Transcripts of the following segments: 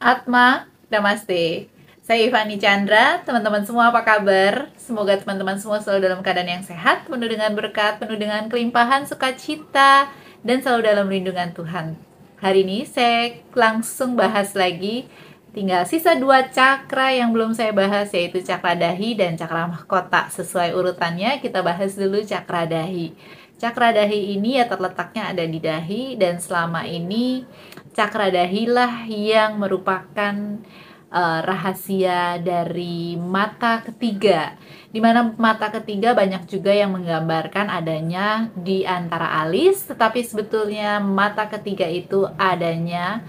Atma, Namaste. Saya Ivani Chandra, teman-teman semua apa kabar? Semoga teman-teman semua selalu dalam keadaan yang sehat, penuh dengan berkat, penuh dengan kelimpahan, sukacita, dan selalu dalam lindungan Tuhan. Hari ini saya langsung bahas lagi, tinggal sisa 2 cakra yang belum saya bahas, yaitu cakra dahi dan cakra mahkota. Sesuai urutannya, kita bahas dulu cakra dahi. Cakra dahi ini ya terletaknya ada di dahi, dan selama ini cakra dahilah yang merupakan rahasia dari mata ketiga, di mana mata ketiga banyak juga yang menggambarkan adanya di antara alis, tetapi sebetulnya mata ketiga itu adanya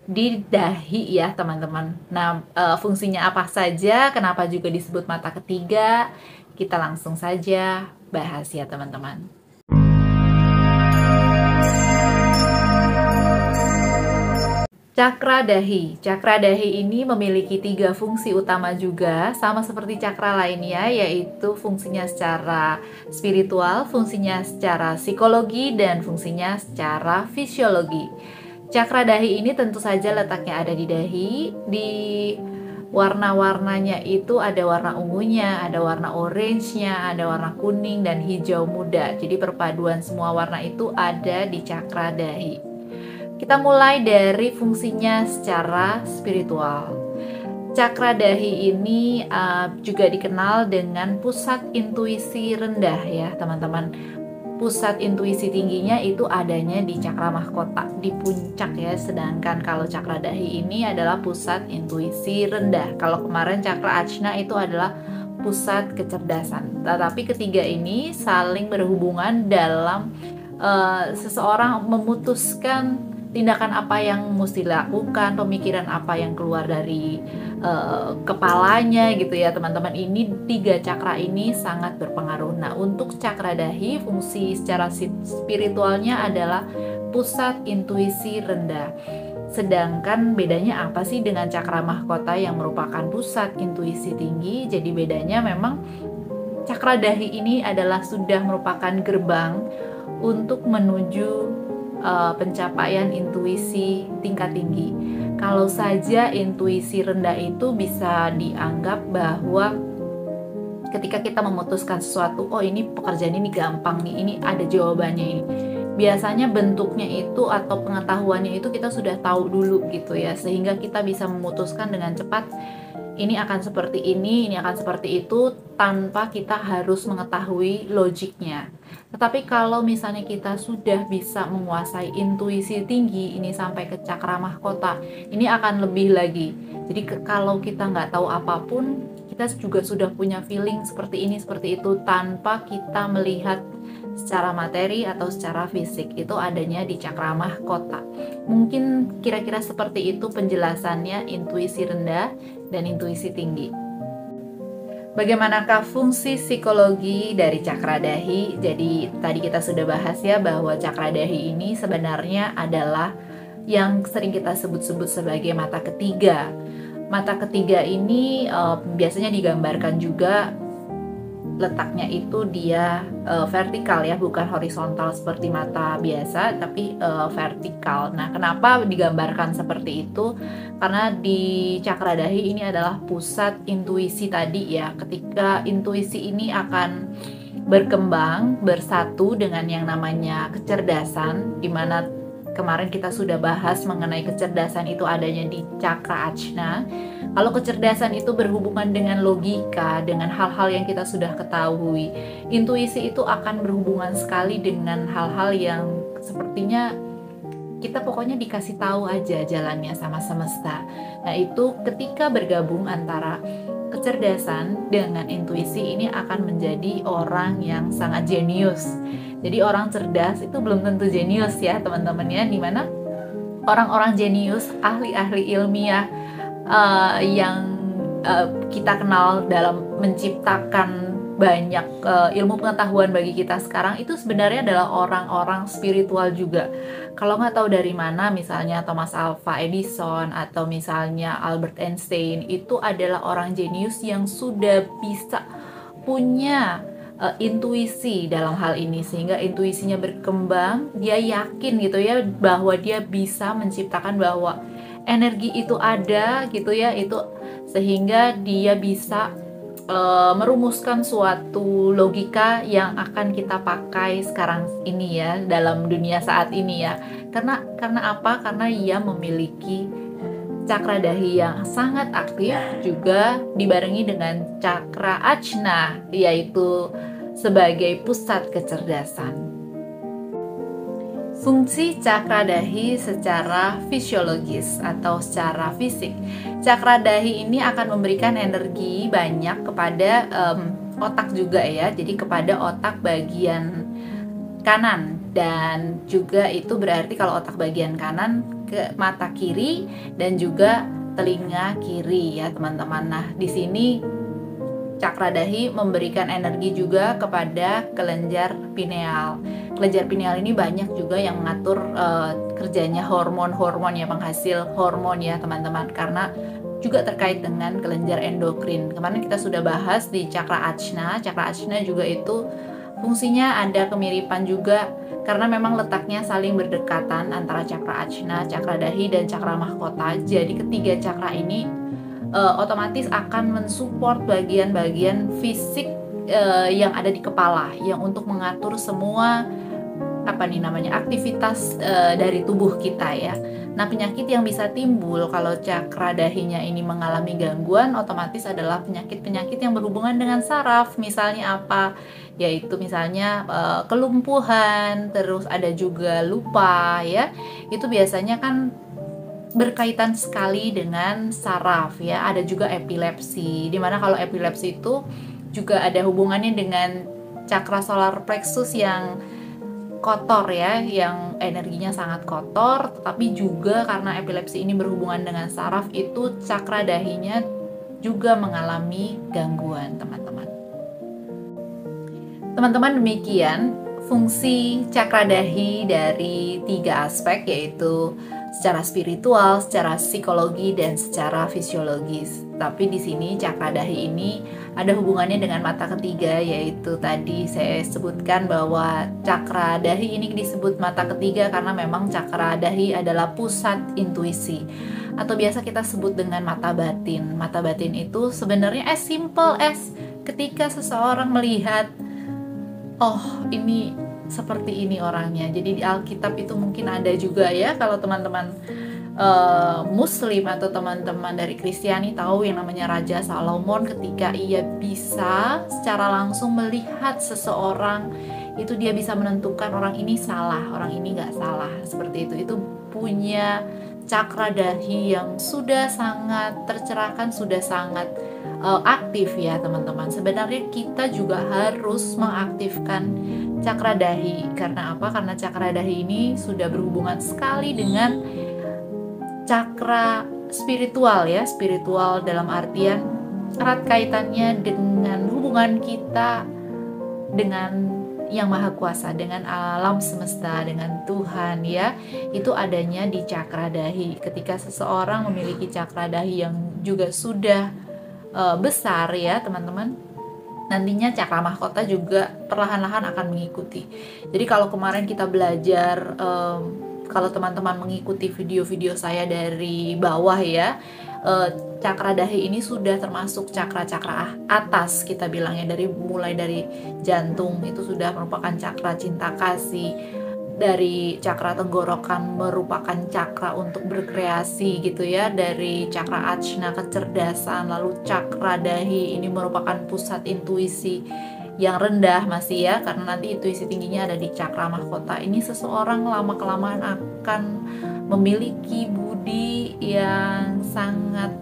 di dahi ya teman-teman. Nah, fungsinya apa saja, kenapa juga disebut mata ketiga, kita langsung saja bahas ya teman-teman. Cakra dahi. Cakra dahi ini memiliki 3 fungsi utama juga, sama seperti cakra lainnya, yaitu fungsinya secara spiritual, fungsinya secara psikologi, dan fungsinya secara fisiologi. Cakra dahi ini tentu saja letaknya ada di dahi, di warna-warnanya itu ada warna ungunya, ada warna orange-nya, ada warna kuning dan hijau muda. Jadi perpaduan semua warna itu ada di cakra dahi. Kita mulai dari fungsinya secara spiritual. Cakra dahi ini juga dikenal dengan pusat intuisi rendah ya teman-teman. Pusat intuisi tingginya itu adanya di cakra mahkota, di puncak ya. Sedangkan kalau cakra dahi ini adalah pusat intuisi rendah. Kalau kemarin cakra ajna itu adalah pusat kecerdasan. Tetapi ketiga ini saling berhubungan dalam seseorang memutuskan tindakan apa yang mesti dilakukan, pemikiran apa yang keluar dari kepalanya gitu ya teman-teman. Ini 3 cakra ini sangat berpengaruh. Nah, untuk cakra dahi, fungsi secara spiritualnya adalah pusat intuisi rendah. Sedangkan bedanya apa sih dengan cakra mahkota yang merupakan pusat intuisi tinggi? Jadi bedanya memang cakra dahi ini adalah sudah merupakan gerbang untuk menuju pencapaian intuisi tingkat tinggi. Kalau saja intuisi rendah itu bisa dianggap bahwa ketika kita memutuskan sesuatu, oh ini pekerjaan ini gampang nih, ini ada jawabannya ini. Biasanya bentuknya itu atau pengetahuannya itu kita sudah tahu dulu gitu ya, sehingga kita bisa memutuskan dengan cepat ini akan seperti ini akan seperti itu tanpa kita harus mengetahui logiknya. Tetapi kalau misalnya kita sudah bisa menguasai intuisi tinggi ini sampai ke cakra mahkota, ini akan lebih lagi. Jadi kalau kita nggak tahu apapun, kita juga sudah punya feeling seperti ini, seperti itu, tanpa kita melihat secara materi atau secara fisik. Itu adanya di cakra mahkota. Mungkin kira-kira seperti itu penjelasannya intuisi rendah dan intuisi tinggi. Bagaimanakah fungsi psikologi dari cakra dahi? Jadi tadi kita sudah bahas ya bahwa cakra dahi ini sebenarnya adalah yang sering kita sebut-sebut sebagai mata ketiga. Mata ketiga ini biasanya digambarkan juga letaknya itu dia vertikal ya, bukan horizontal seperti mata biasa, tapi vertikal. Nah, kenapa digambarkan seperti itu? Karena di cakra dahi ini adalah pusat intuisi tadi ya. Ketika intuisi ini akan berkembang, bersatu dengan yang namanya kecerdasan, di mana kemarin kita sudah bahas mengenai kecerdasan itu adanya di cakra ajna. Kalau kecerdasan itu berhubungan dengan logika, dengan hal-hal yang kita sudah ketahui, intuisi itu akan berhubungan sekali dengan hal-hal yang sepertinya kita pokoknya dikasih tahu aja jalannya sama semesta. Nah, itu ketika bergabung antara kecerdasan dengan intuisi, ini akan menjadi orang yang sangat jenius. Jadi orang cerdas itu belum tentu jenius ya teman-teman ya, dimana orang-orang jenius, ahli-ahli ilmiah yang kita kenal dalam menciptakan banyak ilmu pengetahuan bagi kita sekarang, itu sebenarnya adalah orang-orang spiritual juga. Kalau nggak tahu dari mana, misalnya Thomas Alva Edison atau misalnya Albert Einstein, itu adalah orang jenius yang sudah bisa punya intuisi dalam hal ini, sehingga intuisinya berkembang. Dia yakin gitu ya bahwa dia bisa menciptakan bahwa energi itu ada gitu ya, itu sehingga dia bisa merumuskan suatu logika yang akan kita pakai sekarang ini ya, dalam dunia saat ini ya. Karena apa? Karena ia memiliki cakra dahi yang sangat aktif, juga dibarengi dengan cakra ajna, yaitu sebagai pusat kecerdasan. Fungsi cakra dahi secara fisiologis atau secara fisik. Cakra dahi ini akan memberikan energi banyak kepada otak juga ya. Jadi kepada otak bagian kanan, dan juga itu berarti kalau otak bagian kanan ke mata kiri dan juga telinga kiri ya, teman-teman. Nah, di sini cakra dahi memberikan energi juga kepada kelenjar pineal. Kelenjar pineal ini banyak juga yang mengatur kerjanya hormon-hormon ya, penghasil hormon ya teman-teman, karena juga terkait dengan kelenjar endokrin. Kemarin kita sudah bahas di cakra ajna. Cakra ajna juga itu fungsinya ada kemiripan juga, karena memang letaknya saling berdekatan antara cakra ajna, cakra dahi, dan cakra mahkota. Jadi ketiga cakra ini otomatis akan mensupport bagian-bagian fisik yang ada di kepala, yang untuk mengatur semua aktivitas dari tubuh kita ya. Nah, penyakit yang bisa timbul kalau cakra dahinya ini mengalami gangguan otomatis adalah penyakit-penyakit yang berhubungan dengan saraf. Misalnya apa? Yaitu misalnya kelumpuhan, terus ada juga lupa ya. Itu biasanya kan berkaitan sekali dengan saraf ya. Ada juga epilepsi, dimana kalau epilepsi itu juga ada hubungannya dengan cakra solar plexus yang kotor ya, yang energinya sangat kotor. Tetapi juga karena epilepsi ini berhubungan dengan saraf, itu cakra dahinya juga mengalami gangguan, teman-teman. Teman-teman, demikian fungsi cakra dahi dari 3 aspek, yaitu secara spiritual, secara psikologi, dan secara fisiologis. Tapi di sini cakra dahi ini ada hubungannya dengan mata ketiga, yaitu tadi saya sebutkan bahwa cakra dahi ini disebut mata ketiga karena memang cakra dahi adalah pusat intuisi, atau biasa kita sebut dengan mata batin. Mata batin itu sebenarnya as simple as ketika seseorang melihat, oh ini seperti ini orangnya. Jadi di Alkitab itu mungkin ada juga ya, kalau teman-teman Muslim atau teman-teman dari Kristiani tahu yang namanya Raja Salomon, ketika ia bisa secara langsung melihat seseorang, itu dia bisa menentukan orang ini salah, orang ini nggak salah, seperti itu. Itu punya cakra dahi yang sudah sangat tercerahkan, sudah sangat aktif ya teman-teman. Sebenarnya kita juga harus mengaktifkan cakra dahi. Karena apa? Karena cakra dahi ini sudah berhubungan sekali dengan cakra spiritual ya. Spiritual dalam artian erat kaitannya dengan hubungan kita dengan yang maha kuasa, dengan alam semesta, dengan Tuhan ya. Itu adanya di cakra dahi. Ketika seseorang memiliki cakra dahi yang juga sudah besar ya teman-teman, nantinya cakra mahkota juga perlahan-lahan akan mengikuti. Jadi kalau kemarin kita belajar, kalau teman-teman mengikuti video-video saya dari bawah ya, cakra dahi ini sudah termasuk cakra-cakra atas, kita bilangnya, mulai dari jantung itu sudah merupakan cakra cinta kasih, dari cakra tenggorokan merupakan cakra untuk berkreasi gitu ya, dari cakra ajna kecerdasan, lalu cakra dahi ini merupakan pusat intuisi yang rendah masih ya, karena nanti intuisi tingginya ada di cakra mahkota. Ini seseorang lama-kelamaan akan memiliki budi yang sangat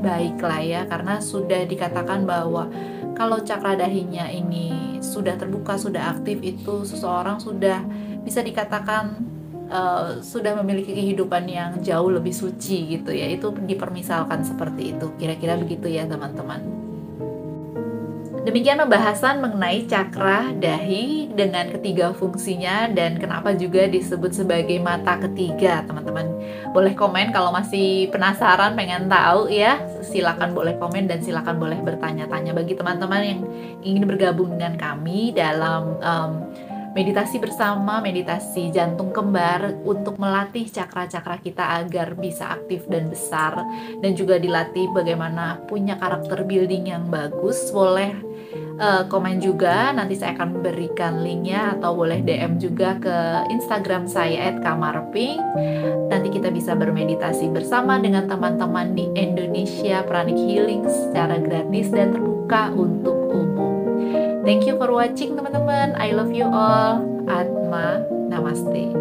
baik lah ya, karena sudah dikatakan bahwa kalau cakra dahinya ini sudah terbuka, sudah aktif, itu seseorang sudah bisa dikatakan sudah memiliki kehidupan yang jauh lebih suci gitu ya. Itu dipermisalkan seperti itu, kira-kira begitu ya teman-teman. Demikian pembahasan mengenai cakra dahi dengan ketiga fungsinya dan kenapa juga disebut sebagai mata ketiga. Teman-teman boleh komen kalau masih penasaran, pengen tahu ya. Silakan boleh komen dan silakan boleh bertanya-tanya. Bagi teman-teman yang ingin bergabung dengan kami dalam meditasi bersama, meditasi jantung kembar untuk melatih cakra-cakra kita agar bisa aktif dan besar, dan juga dilatih bagaimana punya karakter building yang bagus. Boleh komen juga, nanti saya akan berikan linknya, atau boleh DM juga ke Instagram saya @kamarpink. Nanti kita bisa bermeditasi bersama dengan teman-teman di Indonesia Pranic Healing secara gratis dan terbuka untuk umum. Thank you for watching teman-teman. I love you all. Atma. Namaste.